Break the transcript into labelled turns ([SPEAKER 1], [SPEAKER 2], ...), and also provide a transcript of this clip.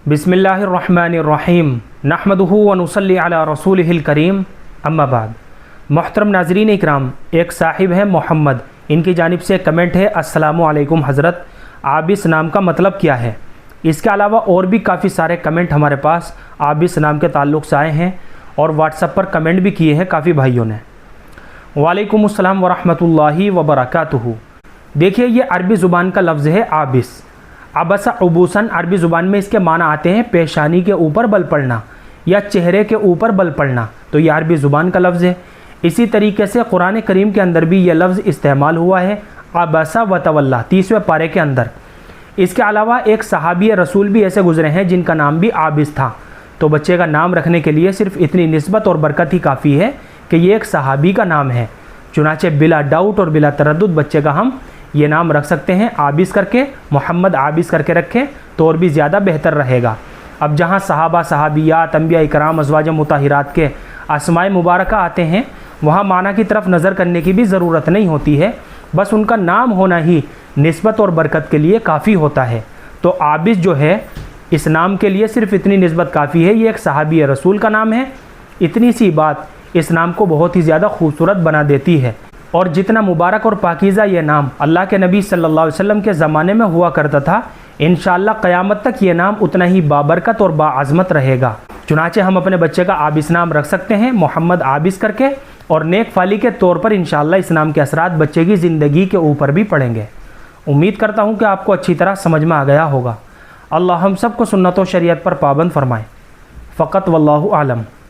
[SPEAKER 1] बिस्मिल्लाहिर्रहमानिर्रहीम नहमदुहु व नुसल्ली अला रसूलिहिल करीम अम्मा बाद। मोहतरम नाज़रीन इकराम, एक साहिब हैं मोहम्मद, इनकी जानिब से कमेंट है, अस्सलामु अलैकुम हज़रत, आबिस नाम का मतलब क्या है। इसके अलावा और भी काफ़ी सारे कमेंट हमारे पास आबिस नाम के ताल्लुक़ से आए हैं और व्हाट्सएप पर कमेंट भी किए हैं काफ़ी भाइयों ने। वालेकुम अस्सलाम व रहमतुल्लाहि व बरकातुहू। देखिए, ये अरबी ज़ुबान का लफ्ज़ है आबिस। अबसा उबूसन अरबी ज़ुबान में इसके माना आते हैं पेशानी के ऊपर बल पड़ना या चेहरे के ऊपर बल पड़ना, तो ये अरबी ज़ुबान का लफ्ज़ है। इसी तरीके से कुरान करीम के अंदर भी ये लफ्ज़ इस्तेमाल हुआ है, अबसा व तवल्ला, 30वें पारे के अंदर। इसके अलावा एक सहाबी रसूल भी ऐसे गुजरे हैं जिनका नाम भी आबिस था, तो बच्चे का नाम रखने के लिए सिर्फ इतनी निस्बत और बरकत ही काफ़ी है कि ये एक सहाबी का नाम है। चुनाचे बिला डाउट और बिला तरद्दुद बच्चे का हम ये नाम रख सकते हैं आबिस करके, मोहम्मद आबिस करके रखें तो और भी ज़्यादा बेहतर रहेगा। अब जहाँ सहाबा सहाबियात अंबिया इकराम अज़वाज मुताहिरात के अस्माए मुबारका आते हैं, वहाँ माना की तरफ नज़र करने की भी ज़रूरत नहीं होती है, बस उनका नाम होना ही निस्बत और बरकत के लिए काफ़ी होता है। तो आबिस जो है, इस नाम के लिए सिर्फ इतनी निस्बत काफ़ी है, ये एक सहाबी रसूल का नाम है। इतनी सी बात इस नाम को बहुत ही ज़्यादा खूबसूरत बना देती है। और जितना मुबारक और पाकीज़ा ये नाम अल्लाह के नबी सल्लल्लाहु अलैहि वसल्लम के ज़माने में हुआ करता था, इंशाअल्लाह क़यामत तक ये नाम उतना ही बाबरकत और बाअज़मत रहेगा। चुनाचे हम अपने बच्चे का आबिस नाम रख सकते हैं मोहम्मद आबिस करके, और नेक फाली के तौर पर इंशाअल्लाह इस नाम के असरात बच्चे की ज़िंदगी के ऊपर भी पड़ेंगे। उम्मीद करता हूँ कि आपको अच्छी तरह समझ में आ गया होगा। अल्लाह हम सबको सुन्नत व शरीयत पर पाबंद फरमाए। फ़क़त वल्लाहु आलम।